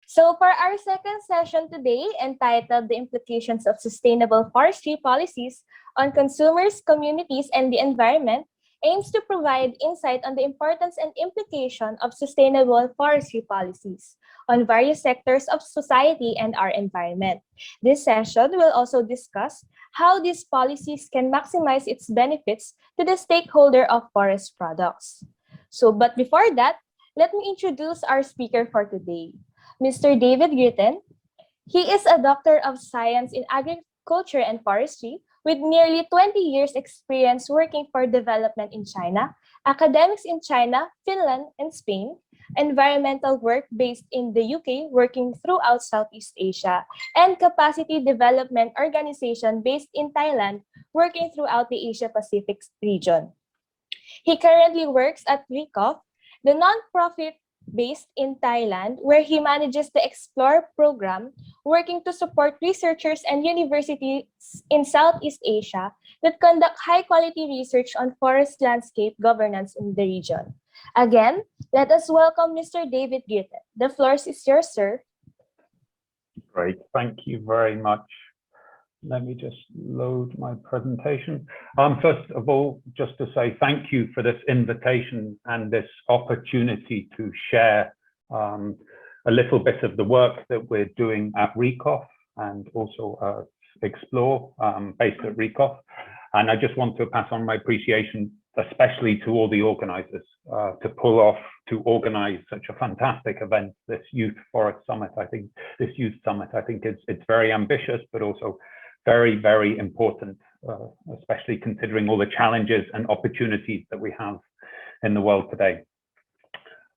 So, for our second session today, entitled The Implications of Sustainable Forestry Policies on Consumers, Communities, and the Environment, aims to provide insight on the importance and implication of sustainable forestry policies on various sectors of society and our environment. This session will also discuss how these policies can maximize its benefits to the stakeholder of forest products. But before that, let me introduce our speaker for today. Mr. David Gritton. He is a Doctor of Science in Agriculture and Forestry with nearly 20 years experience working for development in China, academics in China, Finland, and Spain, environmental work based in the UK working throughout Southeast Asia, and capacity development organization based in Thailand working throughout the Asia Pacific region. He currently works at RECOF, the nonprofit based in Thailand, where he manages the Explore program, working to support researchers and universities in Southeast Asia that conduct high-quality research on forest landscape governance in the region. Again, let us welcome Mr. David Gritton. The floor is yours, sir. Great, thank you very much. Let me just load my presentation. First of all, just to say thank you for this invitation and this opportunity to share a little bit of the work that we're doing at RECOF and also Explore based at RECOF. And I just want to pass on my appreciation, especially to all the organizers to organize such a fantastic event, this Youth Forest Summit. I think this Youth Summit, it's very ambitious, but also very, very important, especially considering all the challenges and opportunities that we have in the world today.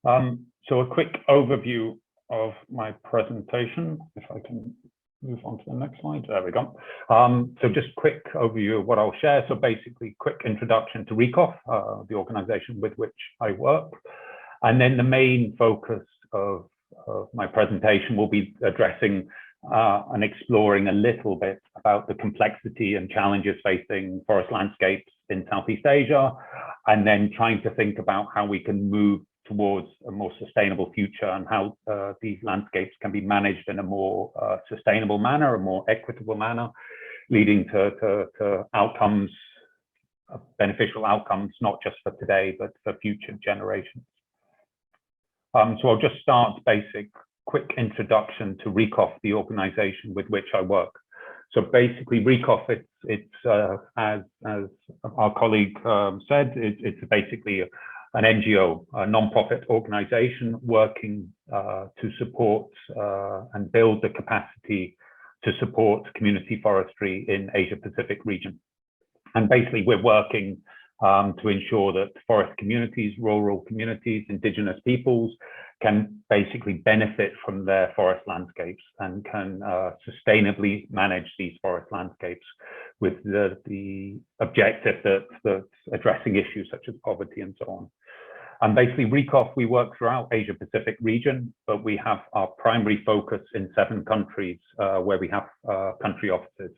So a quick overview of my presentation, if I can move on to the next slide. There we go. So just quick overview of what I'll share. So basically, quick introduction to RECOF, the organization with which I work. And then the main focus of my presentation will be addressing and exploring a little bit about the complexity and challenges facing forest landscapes in Southeast Asia, and then trying to think about how we can move towards a more sustainable future and how these landscapes can be managed in a more sustainable manner, a more equitable manner, leading to outcomes, beneficial outcomes, not just for today, but for future generations. So I'll just start quick introduction to RECOF, the organization with which I work. So basically, RECOF, as our colleague said, it's basically an NGO, a non-profit organization working to support and build the capacity to support community forestry in Asia Pacific region. And basically, we're working to ensure that forest communities, rural communities, indigenous peoples can basically benefit from their forest landscapes and can sustainably manage these forest landscapes with the objective that addressing issues such as poverty and so on. And basically, RECOF, we work throughout Asia Pacific region, but we have our primary focus in 7 countries where we have country offices,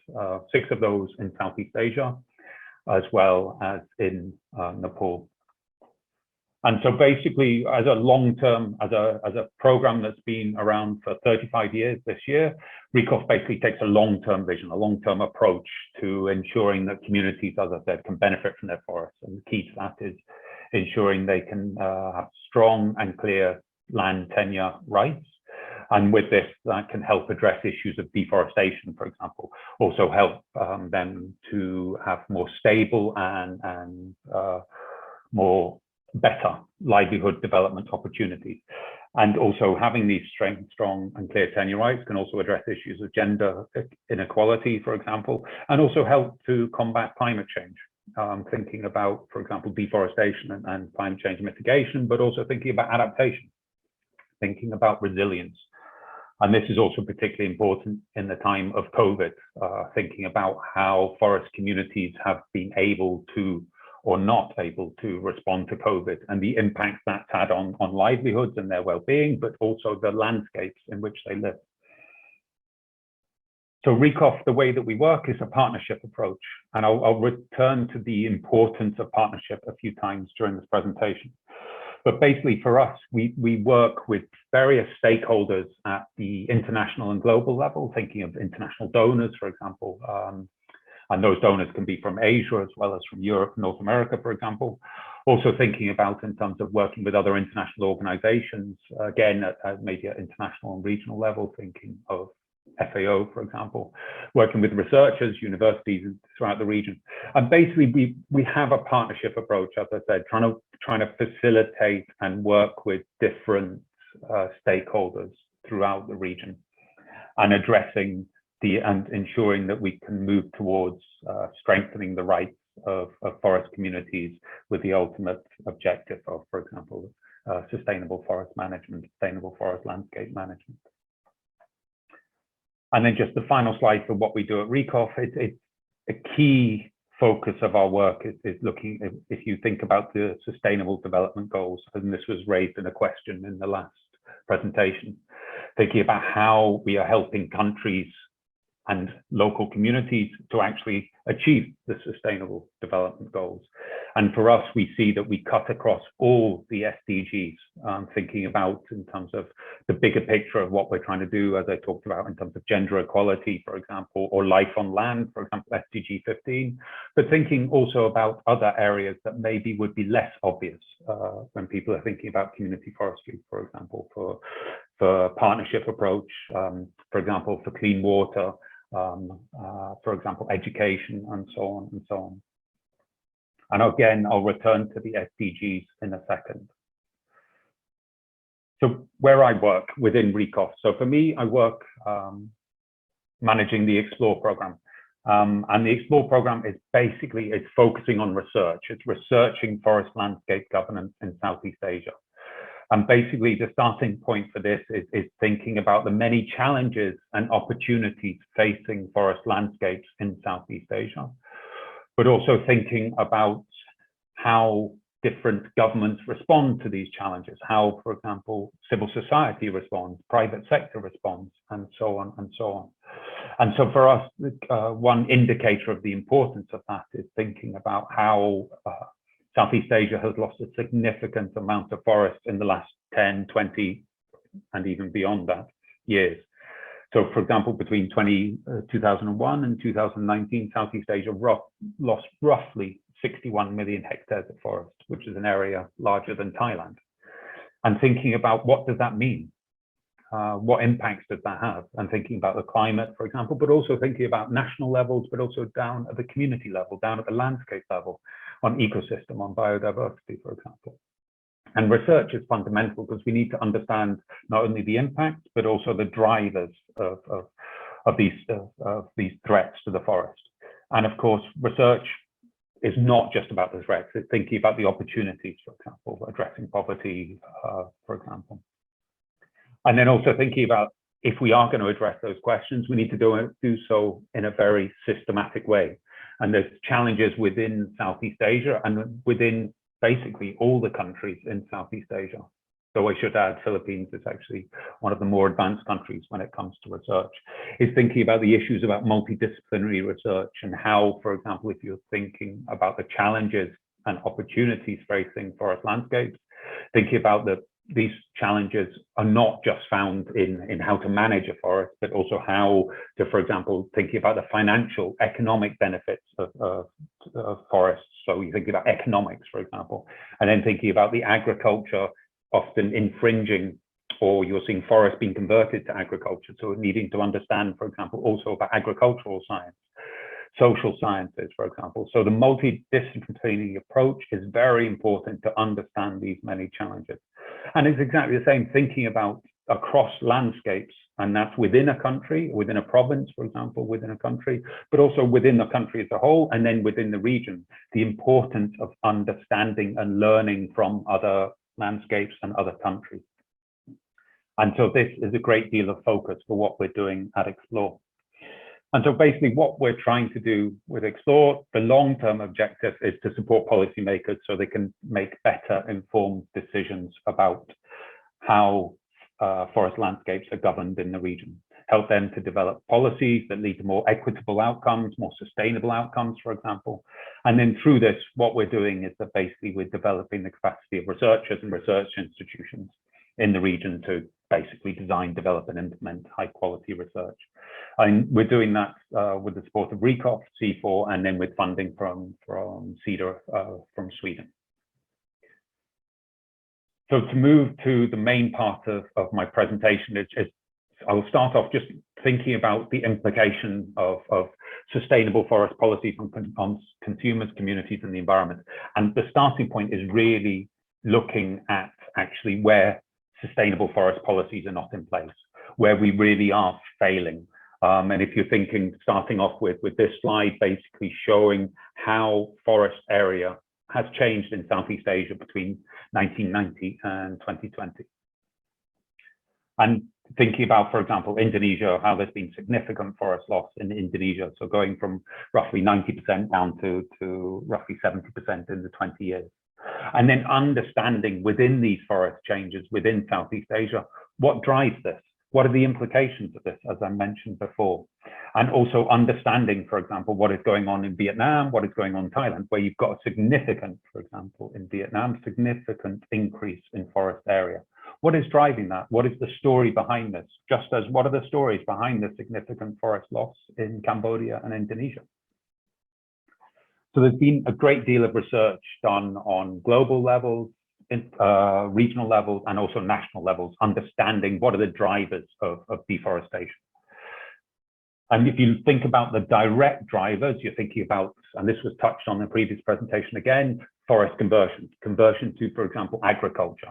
6 of those in Southeast Asia, as well as in Nepal. And so basically, as a long-term, as a program that's been around for 35 years this year, RECOF basically takes a long-term vision, a long-term approach to ensuring that communities, as I said, can benefit from their forests. And the key to that is ensuring they can have strong and clear land tenure rights. And with this, that can help address issues of deforestation, for example, also help them to have more stable and more better livelihood development opportunities. And also having these strong and clear tenure rights can also address issues of gender inequality, for example, and also help to combat climate change. Thinking about, for example, deforestation and climate change mitigation, but also thinking about adaptation, thinking about resilience. And this is also particularly important in the time of COVID, thinking about how forest communities have been able to or not able to respond to COVID and the impact that's had on livelihoods and their well-being, but also the landscapes in which they live. So RECOF, the way that we work is a partnership approach. And I'll return to the importance of partnership a few times during this presentation. But basically for us, we work with various stakeholders at the international and global level, thinking of international donors, for example, and those donors can be from Asia as well as from Europe, North America, for example. Also thinking about in terms of working with other international organizations, again, at maybe at international and regional level, thinking of FAO, for example, working with researchers, universities throughout the region. And basically we have a partnership approach, as I said, trying to facilitate and work with different stakeholders throughout the region and addressing and ensuring that we can move towards strengthening the rights of forest communities with the ultimate objective of, for example, sustainable forest management, sustainable forest landscape management. And then just the final slide for what we do at RECOF, it's a key focus of our work is looking, if you think about the Sustainable Development Goals, and this was raised in a question in the last presentation, thinking about how we are helping countries and local communities to actually achieve the Sustainable Development Goals. And for us, we see that we cut across all the SDGs, thinking about in terms of the bigger picture of what we're trying to do, as I talked about in terms of gender equality, for example, or life on land, for example, SDG 15, but thinking also about other areas that maybe would be less obvious when people are thinking about community forestry, for example, for partnership approach, for example, for clean water, for example, education, and so on and so on. And again, I'll return to the SDGs in a second. So where I work within RECOF. So for me, I work managing the Explore program. And the Explore program is basically, it's focusing on research. It's researching forest landscape governance in Southeast Asia. And basically the starting point for this is thinking about the many challenges and opportunities facing forest landscapes in Southeast Asia, but also thinking about how different governments respond to these challenges, how, for example, civil society responds, private sector responds, and so on and so on. And so for us, one indicator of the importance of that is thinking about how Southeast Asia has lost a significant amount of forest in the last 10, 20, and even beyond that years. So for example, between 2001 and 2019, Southeast Asia lost roughly 61 million hectares of forest, which is an area larger than Thailand. And thinking about what does that mean? What impacts does that have? And thinking about the climate, for example, but also thinking about national levels, but also down at the community level, down at the landscape level, on ecosystem, on biodiversity, for example. And research is fundamental because we need to understand not only the impact, but also the drivers of these threats to the forest. And of course, research is not just about the threats, it's thinking about the opportunities, for example, addressing poverty, for example. And then also thinking about if we are going to address those questions, we need to do so in a very systematic way. And there's challenges within Southeast Asia and within basically all the countries in Southeast Asia. So I should add, Philippines is actually one of the more advanced countries when it comes to research, is thinking about the issues about multidisciplinary research and how, for example, if you're thinking about the challenges and opportunities facing forest landscapes, thinking about these challenges are not just found in how to manage a forest, but also how to, for example, thinking about the financial, economic benefits of forests. So you think about economics, for example, and then thinking about the agriculture often infringing, or you're seeing forests being converted to agriculture. So needing to understand, for example, also about agricultural science, social sciences, for example. So the multidisciplinary approach is very important to understand these many challenges. And it's exactly the same thinking about across landscapes, and that's within a country, within a province, for example, within a country, but also within the country as a whole, and then within the region, the importance of understanding and learning from other landscapes and other countries. And so this is a great deal of focus for what we're doing at Explore. And so basically what we're trying to do with Explore, the long-term objective is to support policymakers so they can make better informed decisions about how forest landscapes are governed in the region, help them to develop policies that lead to more equitable outcomes, more sustainable outcomes, for example, And then through this, what we're doing is that basically we're developing the capacity of researchers and research institutions in the region to basically design, develop, and implement high quality research. And we're doing that with the support of RECOF, C4, and then with funding from CEDAR from Sweden. So to move to the main part of my presentation, I'll start off just thinking about the implication of sustainable forest policies on consumers, communities, and the environment. And the starting point is really looking at actually where sustainable forest policies are not in place, where we really are failing. And if you're thinking, starting off with this slide, basically showing how forest area has changed in Southeast Asia between 1990 and 2020. And thinking about, for example, Indonesia, how there's been significant forest loss in Indonesia. So going from roughly 90% down to roughly 70% in the 20 years. And then understanding within these forest changes within Southeast Asia, what drives this? What are the implications of this, as I mentioned before? And also understanding, for example, what is going on in Vietnam, what is going on in Thailand, where you've got a significant, for example, in Vietnam, significant increase in forest area. What is driving that? What is the story behind this? Just as what are the stories behind the significant forest loss in Cambodia and Indonesia? So there's been a great deal of research done on global levels, regional levels, and also national levels, understanding what are the drivers of deforestation. And if you think about the direct drivers, you're thinking about, and this was touched on in the previous presentation again, forest conversion to, for example, agriculture,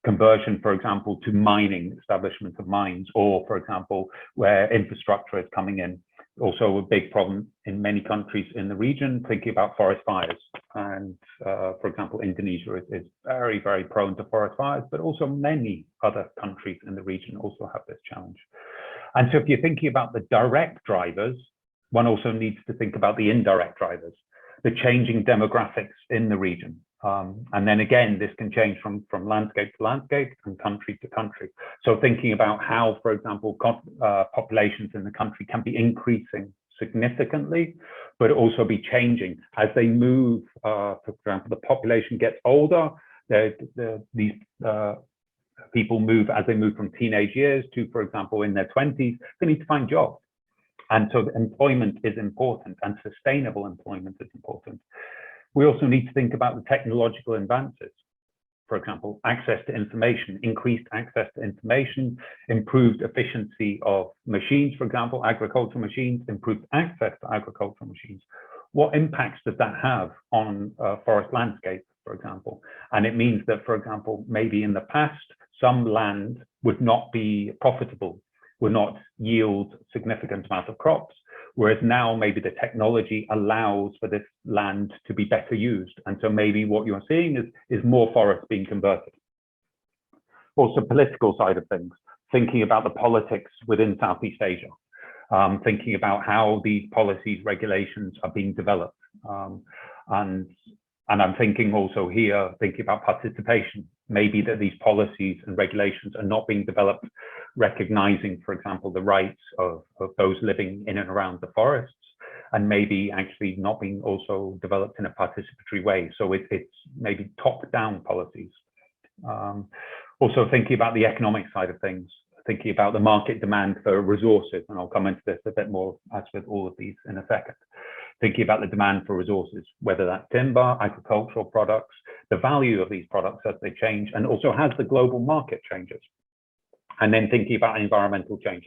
conversion, for example, to mining, establishment of mines, or, for example, where infrastructure is coming in. Also a big problem in many countries in the region, thinking about forest fires. And for example, Indonesia is very, very prone to forest fires, but also many other countries in the region also have this challenge. And so if you're thinking about the direct drivers, one also needs to think about the indirect drivers, the changing demographics in the region. And then again, this can change from landscape to landscape and country to country. So thinking about how, for example, populations in the country can be increasing significantly, but also be changing as they move. For example, the population gets older, these people move as they move from teenage years to, for example, in their 20s, they need to find jobs. And so employment is important and sustainable employment is important. We also need to think about the technological advances. For example, access to information, increased access to information, improved efficiency of machines, for example, agricultural machines, improved access to agricultural machines. What impacts does that have on forest landscape, for example? And it means that, for example, maybe in the past, some land would not be profitable, would not yield significant amount of crops, whereas now maybe the technology allows for this land to be better used. And so maybe what you're seeing is more forests being converted. Also political side of things, thinking about the politics within Southeast Asia, thinking about how these policies, regulations are being developed. And I'm thinking also here, thinking about participation, maybe that these policies and regulations are not being developed, recognizing, for example, the rights of those living in and around the forests, and maybe actually not being also developed in a participatory way. So it's maybe top-down policies. Also thinking about the economic side of things, thinking about the market demand for resources, and I'll come into this a bit more as with all of these in a second. Thinking about the demand for resources, whether that's timber, agricultural products, the value of these products as they change, and also has the global market changes. And then thinking about environmental changes.